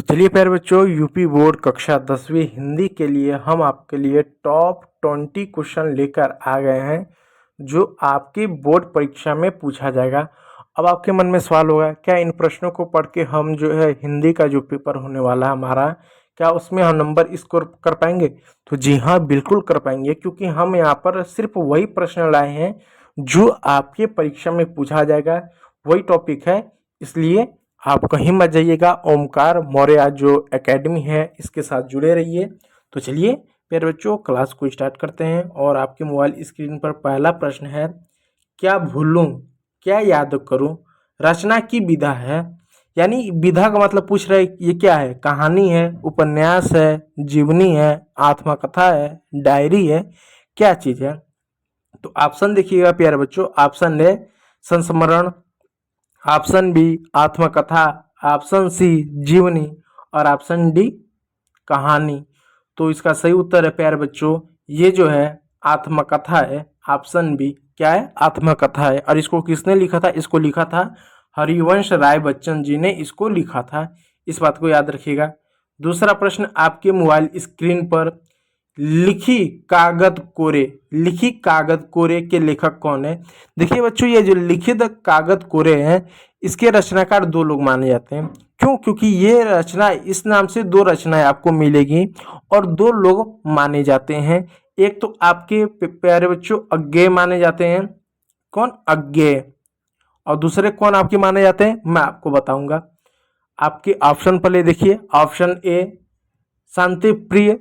चलिए प्यारे बच्चों, यूपी बोर्ड कक्षा 10वीं हिंदी के लिए हम आपके लिए टॉप 20 क्वेश्चन लेकर आ गए हैं जो आपकी बोर्ड परीक्षा में पूछा जाएगा। अब आपके मन में सवाल होगा, क्या इन प्रश्नों को पढ़ के हम जो है हिंदी का जो पेपर होने वाला है हमारा, क्या उसमें हम नंबर स्कोर कर पाएंगे? तो जी हाँ, बिल्कुल कर पाएंगे, क्योंकि हम यहाँ पर सिर्फ वही प्रश्न लाए हैं जो आपके परीक्षा में पूछा जाएगा, वही टॉपिक है। इसलिए आप कहीं मत जाइएगा, ओमकार मौर्य जो एकेडमी है इसके साथ जुड़े रहिए। तो चलिए प्यारे बच्चों, क्लास को स्टार्ट करते हैं। और आपके मोबाइल स्क्रीन पर पहला प्रश्न है, क्या भूलूं क्या याद करूं, रचना की विधा है। यानी विधा का मतलब पूछ रहे ये क्या है, कहानी है, उपन्यास है, जीवनी है, आत्मकथा है, डायरी है, क्या चीज़ है? तो ऑप्शन देखिएगा प्यारे बच्चों। ऑप्शन ए संस्मरण, ऑप्शन बी आत्मकथा, ऑप्शन सी जीवनी और ऑप्शन डी कहानी। तो इसका सही उत्तर है प्यारे बच्चों, ये जो है आत्मकथा है। ऑप्शन बी क्या है, आत्मकथा है। और इसको किसने लिखा था? इसको लिखा था हरिवंश राय बच्चन जी ने इसको लिखा था। इस बात को याद रखिएगा। दूसरा प्रश्न आपके मोबाइल स्क्रीन पर, लिखी कागज कोरे, लिखी कागज कोरे के लेखक कौन है? देखिए बच्चों, ये जो लिखित कागज कोरे हैं इसके रचनाकार दो लोग माने जाते हैं। क्यों? क्योंकि ये रचना, इस नाम से दो रचनाएं आपको मिलेगी और दो लोग माने जाते हैं। एक तो आपके प्यारे बच्चों अज्ञेय माने जाते हैं। कौन? अज्ञेय। और दूसरे कौन आपके माने जाते हैं, मैं आपको बताऊंगा। आपके ऑप्शन पहले देखिए। ऑप्शन ए शांति प्रिय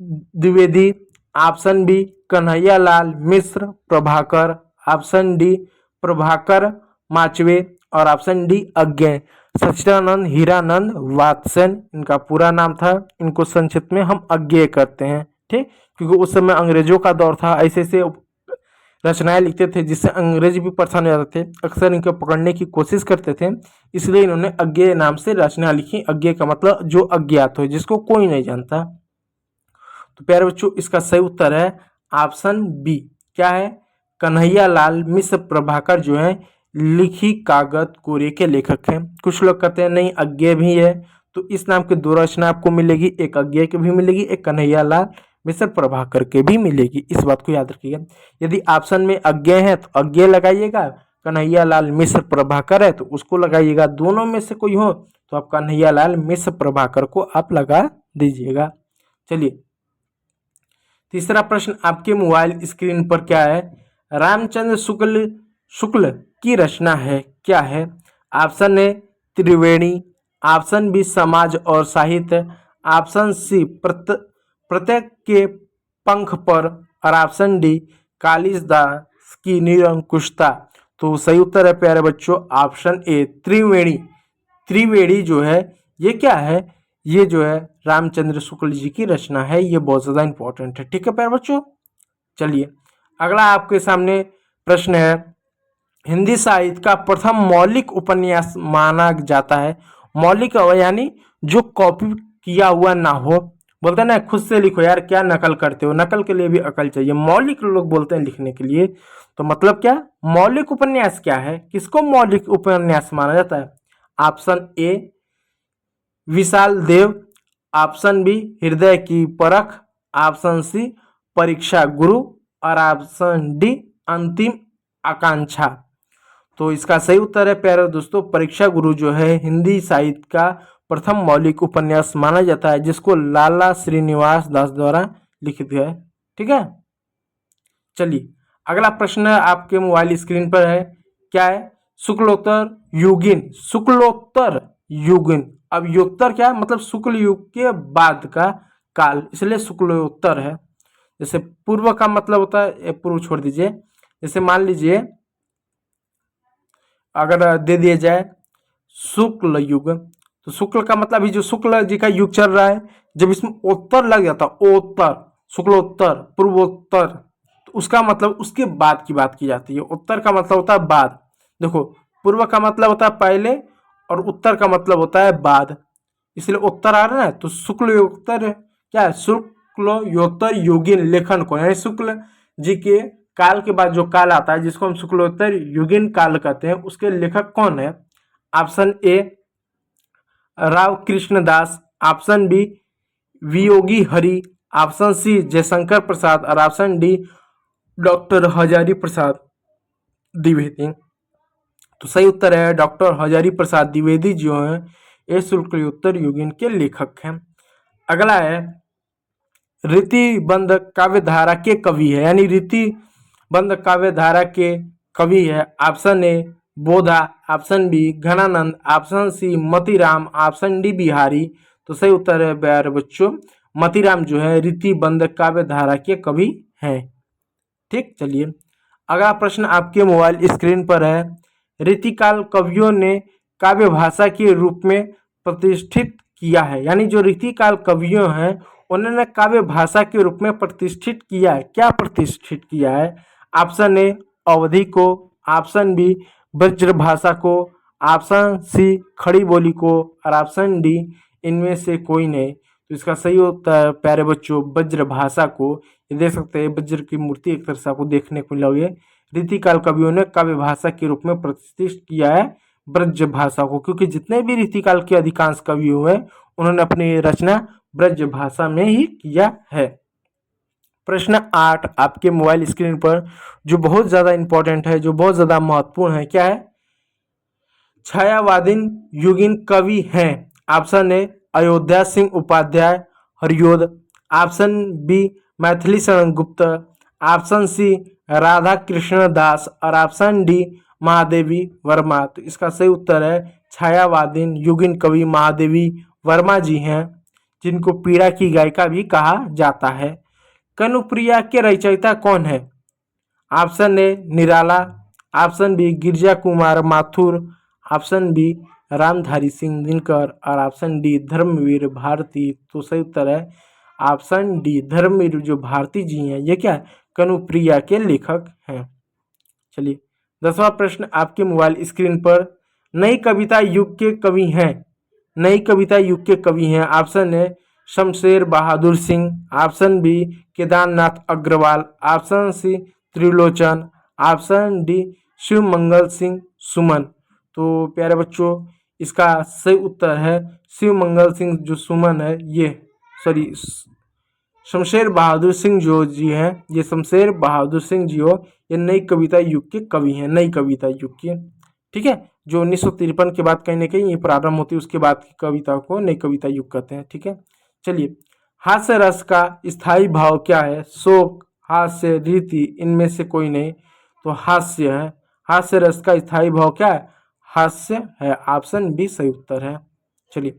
द्विवेदी, ऑप्शन बी कन्हैया लाल मिश्र प्रभाकर, ऑप्शन डी प्रभाकर माचवे और ऑप्शन डी अज्ञेय। सच्चिदानंद हीरानंद वात्सन इनका पूरा नाम था। इनको संक्षिप्त में हम अज्ञेय करते हैं, ठीक, क्योंकि उस समय अंग्रेजों का दौर था। ऐसे ऐसे रचनाएं लिखते थे जिससे अंग्रेज भी परेशान हो जाते थे, अक्सर इनको पकड़ने की कोशिश करते थे। इसलिए इन्होंने अज्ञेय नाम से रचना लिखी। अज्ञेय का मतलब जो अज्ञात हो, जिसको कोई नहीं जानता। तो प्यारे बच्चों, इसका सही उत्तर है ऑप्शन बी। क्या है? कन्हैया लाल मिश्र प्रभाकर जो है लिखी कागज कोरे के लेखक हैं। कुछ लोग कहते हैं नहीं, अज्ञेय भी है। तो इस नाम की दो रचना आपको मिलेगी, एक अज्ञेय की भी मिलेगी, एक कन्हैया लाल मिश्र प्रभाकर के भी मिलेगी। इस बात को याद रखिएगा। यदि ऑप्शन में अज्ञेय है तो अज्ञेय लगाइएगा, कन्हैया लाल मिश्र प्रभाकर है तो उसको लगाइएगा। दोनों में से कोई हो तो आप कन्हैया लाल मिश्र प्रभाकर को आप लगा दीजिएगा। चलिए तीसरा प्रश्न आपके मोबाइल स्क्रीन पर क्या है, रामचंद्र शुक्ल की रचना है, क्या है? Option A Triveni, option B Samaj aur साहित्य, ऑप्शन सी प्रत्येक के पंख पर और ऑप्शन डी कालिदास की निरंकुशता। तो सही उत्तर है प्यारे बच्चों ऑप्शन ए त्रिवेणी। त्रिवेणी जो है ये क्या है, ये जो है रामचंद्र शुक्ल जी की रचना है। ये बहुत ज़्यादा इंपॉर्टेंट है, ठीक है प्यारे बच्चों। चलिए अगला आपके सामने प्रश्न है, हिंदी साहित्य का प्रथम मौलिक उपन्यास माना जाता है। मौलिक यानी जो कॉपी किया हुआ ना हो। बोलते हैं ना खुद से लिखो यार, क्या नकल करते हो? नकल के लिए भी अकल चाहिए। मौलिक लोग बोलते हैं लिखने के लिए। तो मतलब क्या, मौलिक उपन्यास क्या है, किसको मौलिक उपन्यास माना जाता है? Option A Vishal Dev, option B Hriday ki परख, ऑप्शन सी परीक्षा गुरु और ऑप्शन डी अंतिम आकांक्षा। तो इसका सही उत्तर है प्यारे दोस्तों, परीक्षा गुरु जो है हिंदी साहित्य का प्रथम मौलिक उपन्यास माना जाता है, जिसको लाला श्रीनिवास दास द्वारा लिखित है, ठीक है। चलिए अगला प्रश्न आपके मोबाइल स्क्रीन पर है, क्या है? शुक्लोत्तर युगीन, शुक्लोत्तर युगीन। अब युगोत्तर क्या है? मतलब शुक्ल युग के बाद का काल, इसलिए शुक्लोत्तर है। जैसे पूर्व का मतलब होता है, पूर्व छोड़ दीजिए। जैसे मान लीजिए अगर दे दिया जाए शुक्ल युग, तो शुक्ल का मतलब अभी जो शुक्ल जी का युग चल रहा है, जब इसमें उत्तर लग जाता उत्तर, शुक्लोत्तर, पूर्वोत्तर, तो उसका मतलब उसके बाद की बात की जाती है। उत्तर का मतलब होता है बाद। देखो पूर्व का मतलब होता है पहले और उत्तर का मतलब होता है बाद, इसलिए उत्तर आ रहा है। तो शुक्लोत्तर क्या है? शुक्लोत्तर युगीन लेखन को, यानी शुक्ल जी के काल के बाद जो काल आता है जिसको हम शुक्लोत्तर युगीन काल कहते हैं, उसके लेखक कौन है? Option A Rao Krishna Das, option B Viyogi Hari, option C Jaishankar Prasad और option D doctor Hazari Prasad Dwivedi. तो सही उत्तर है डॉक्टर हजारी प्रसाद द्विवेदी जो हैं ये शुक्लोत्तर युगीन के लेखक हैं। अगला है रीतिबद्ध काव्यधारा के कवि है, यानी रीतिबद्ध काव्यधारा के कवि है। Option A Bodha, option B Ghananand, option C Matiram, option D Bihari. तो सही उत्तर है प्यारे बच्चों मतीराम जो है रीतिबद्ध काव्यधारा के कवि हैं। ठीक, चलिए अगला प्रश्न आपके मोबाइल स्क्रीन पर है। रीतिकाल कवियों ने काव्य भाषा के रूप में प्रतिष्ठित किया है, यानी जो रीतिकाल कवियों हैं उन्होंने काव्य भाषा के रूप में प्रतिष्ठित किया है। क्या प्रतिष्ठित किया है? ऑप्शन ए अवधि को, ऑप्शन बी ब्रज भाषा को, ऑप्शन सी खड़ी बोली को और ऑप्शन डी इनमें से कोई नहीं। तो इसका सही उत्तर प्यारे बच्चों ब्रज भाषा को। ये देख सकते हैं वज्र की मूर्ति एक तरह से आपको देखने को मिलोगे। रीतिकाल कवियों ने काव्य भाषा के रूप में प्रतिष्ठित किया है ब्रज भाषा को, क्योंकि जितने भी रीतिकाल के अधिकांश कवि हुए उन्होंने अपनी रचना ब्रज भाषा में ही किया है। प्रश्न 8 आपके मोबाइल स्क्रीन पर जो बहुत ज़्यादा इंपॉर्टेंट है, जो बहुत ज़्यादा महत्वपूर्ण है, क्या है? छायावादीन युगीन कवि हैं। Option A Ayodhya Singh Upadhyay Hariaudh, option B Maithili Sharan Gupt, option C Radha Krishna Das और ऑप्शन डी महादेवी वर्मा। तो इसका सही उत्तर है छायावादीन युगीन कवि महादेवी वर्मा जी हैं, जिनको पीड़ा की गायिका भी कहा जाता है। कनुप्रिया के रचयिता कौन है? Option A Nirala, option B Girija Kumar Mathur, option B Ramdhari Singh Dinkar और ऑप्शन डी धर्मवीर भारती। तो सही उत्तर है ऑप्शन डी धर्मवीर जो भारती जी हैं ये क्या है? कनुप्रिया के लेखक हैं। चलिए 10वां प्रश्न आपके मोबाइल स्क्रीन पर। नई कविता युग के कवि हैं, नई कविता युग के कवि हैं। Option A Shamsher Bahadur Singh, option B Kedarnath Agrawal, option C Trilochan, option D Shiv Mangal Singh Suman. तो प्यारे बच्चों इसका सही उत्तर है शिव मंगल सिंह जो सुमन है ये शमशेर बहादुर सिंह जो जी हैं, ये शमशेर बहादुर सिंह जी हो ये नई कविता युग के कवि हैं, नई कविता युग के। ठीक है, जो 1953 के बाद कहीं ना कहीं ये प्रारंभ होती है, उसके बाद की कविता को नई कविता युग कहते हैं। ठीक है, चलिए हास्य रस का स्थायी भाव क्या है? शोक, हास्य, रीति, इनमें से कोई नहीं। तो हास्य है, हास्य रस का स्थायी भाव क्या है? हास्य है। ऑप्शन बी सही उत्तर है। चलिए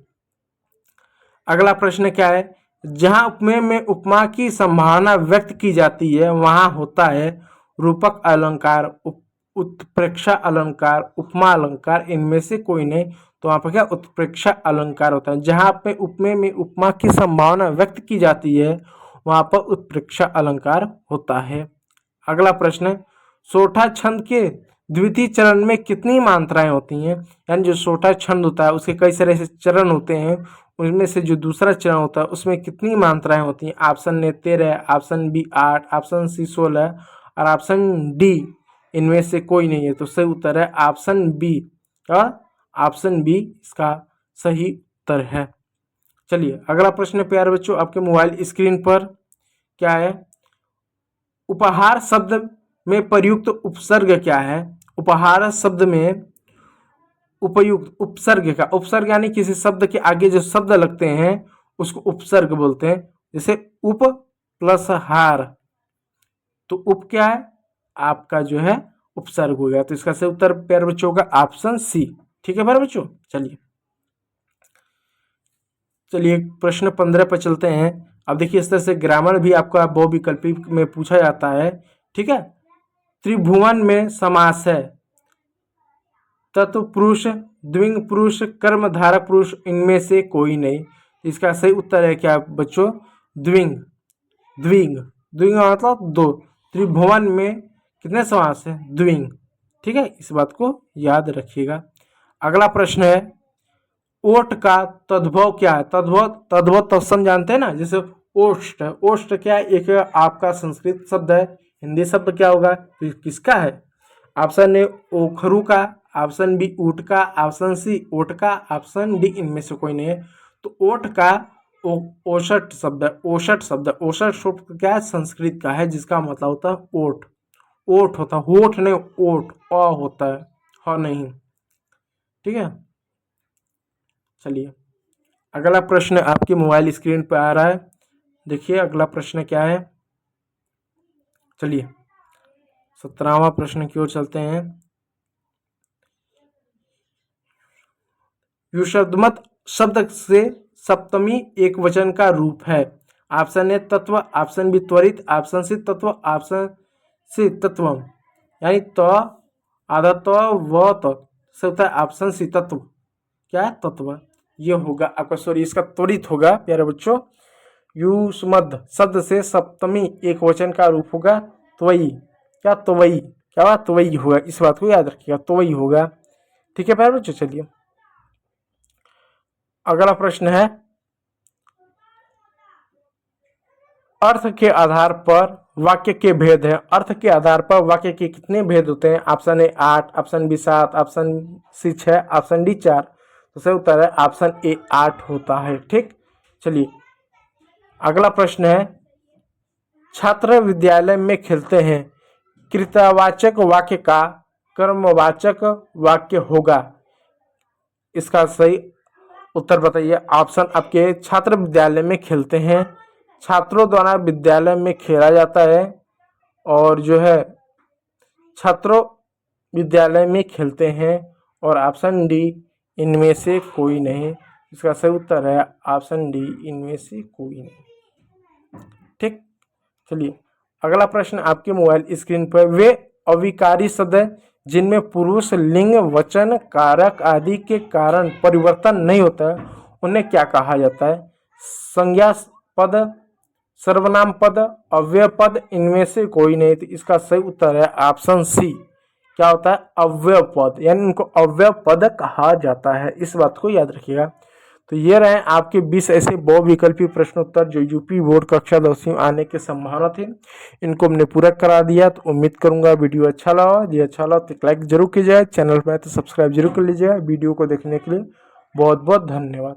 अगला प्रश्न क्या है? जहां उपमेय में उपमा की संभावना व्यक्त की जाती है वहां होता है रूपक अलंकार, उत्प्रेक्षा अलंकार, उपमा अलंकार, इनमें से कोई नहीं। तो वहाँ पर क्या उत्प्रेक्षा अलंकार होता है। जहाँ पे उपमेय में उपमा की संभावना व्यक्त की जाती है वहाँ पर उत्प्रेक्षा अलंकार होता है। अगला प्रश्न, सोठा छंद के द्वितीय चरण में कितनी मात्राएं होती हैं? यानी जो सोठा छंद होता है उसके कई सारे से चरण होते हैं, उनमें से जो दूसरा चरण होता है उसमें कितनी मात्राएं होती हैं? Option A 13, option B 8, option C 16 और ऑप्शन डी इनमें से कोई नहीं है। तो सही उत्तर है ऑप्शन बी, और ऑप्शन बी इसका सही उत्तर है। चलिए अगला प्रश्न प्यारे बच्चों आपके मोबाइल स्क्रीन पर क्या है? उपहार शब्द में प्रयुक्त उपसर्ग क्या है? उपहार शब्द में उपयुक्त उपसर्ग का, उपसर्ग यानी किसी शब्द के आगे जो शब्द लगते हैं उसको उपसर्ग बोलते हैं। जैसे उप प्लस हार, तो उप क्या है? आपका जो है उपसर्ग हो गया। तो इसका सही उत्तर प्यारे बच्चों का ऑप्शन सी। ठीक है प्यारे बच्चों, चलिए प्रश्न 15 पर चलते हैं। अब देखिए इस तरह से ग्रामर भी आपका बहुविकल्पी में पूछा जाता है। ठीक है, त्रिभुवन में समास है तत्पुरुष, द्विंग पुरुष, कर्मधारक पुरुष, इनमें से कोई नहीं। इसका सही उत्तर है क्या बच्चों? द्विंग। द्विंग, द्विंग मतलब दो। त्रिभुवन में कितने समास है? द्विंग। ठीक है, इस बात को याद रखिएगा। अगला प्रश्न है ओठ का तद्भव क्या है? तद्भव तत्सम जानते हैं ना, जैसे ओष्ठ, ओष्ठ क्या है? एक आपका संस्कृत शब्द है। हिंदी शब्द क्या होगा? किसका है? ऑप्शन ए ओखरू का, ऑप्शन बी ऊँट का, ऑप्शन सी ओट का, ऑप्शन डी इनमें से कोई नहीं है। तो ओठ का ओषट शब्द है, ओषट शब्द है। ओषट शब्द क्या है? संस्कृत का है, जिसका मतलब होता है ओठ। ओठ होता है, होठ नहीं, ओठ, अ होता है, ह नहीं। ठीक है, चलिए अगला प्रश्न आपके मोबाइल स्क्रीन पर आ रहा है। देखिए अगला प्रश्न क्या है। चलिए 17वां प्रश्न की ओर चलते हैं। युषद्मत शब्द से सप्तमी एक वचन का रूप है। ऑप्शन ए तत्व, ऑप्शन बी त्वरित, ऑप्शन सी तत्व, ऑप्शन सी तत्वम। यानी त आधा त व त से होता है ऑप्शन सी तत्व। क्या है? तत्व। ये होगा आपका, सॉरी इसका त्वरित होगा प्यारे बच्चों। युष्मद शब्द से सप्तमी एक वचन का रूप होगा त्वयी। क्या? त्वयी। क्या बात? त्वयी होगा, इस बात को याद रखिएगा, त्वयी होगा। ठीक है प्यारे बच्चों, चलिए अगला प्रश्न है। अर्थ के आधार पर वाक्य के भेद हैं। अर्थ के आधार पर वाक्य के कितने भेद होते हैं? Option A 8, option B 7, option C 6, option D 4। तो सही उत्तर है ऑप्शन ए 8 होता है। ठीक, चलिए अगला प्रश्न है। छात्र विद्यालय में खेलते हैं, कृतवाचक वाक्य का कर्मवाचक वाक्य होगा। इसका सही उत्तर बताइए। ऑप्शन आपके, छात्र विद्यालय में खेलते हैं, छात्रों द्वारा विद्यालय में खेला जाता है, और जो है छात्रों विद्यालय में खेलते हैं, और ऑप्शन डी इनमें से कोई नहीं। इसका सही उत्तर है ऑप्शन डी इनमें से कोई नहीं। ठीक, चलिए अगला प्रश्न आपके मोबाइल स्क्रीन पर। वे अविकारी शब्द जिनमें पुरुष लिंग वचन कारक आदि के कारण परिवर्तन नहीं होता है, उन्हें क्या कहा जाता है? संज्ञा पद, सर्वनाम पद, अव्यय पद, इनमें से कोई नहीं। तो इसका सही उत्तर है ऑप्शन सी। क्या होता है? अव्यय पद, यानी इनको अव्यय पद कहा जाता है। इस बात को याद रखिएगा। तो ये रहे आपके 20 ऐसे बहुविकल्पी प्रश्नोत्तर जो यूपी बोर्ड कक्षा 10वीं में आने की संभावना थी। इनको हमने पूरा करा दिया। तो उम्मीद करूंगा वीडियो अच्छा लगा। यदि अच्छा लगा तो लाइक जरूर कीजिए, चैनल पर तो सब्सक्राइब जरूर कर लीजिएगा। वीडियो को देखने के लिए बहुत बहुत धन्यवाद।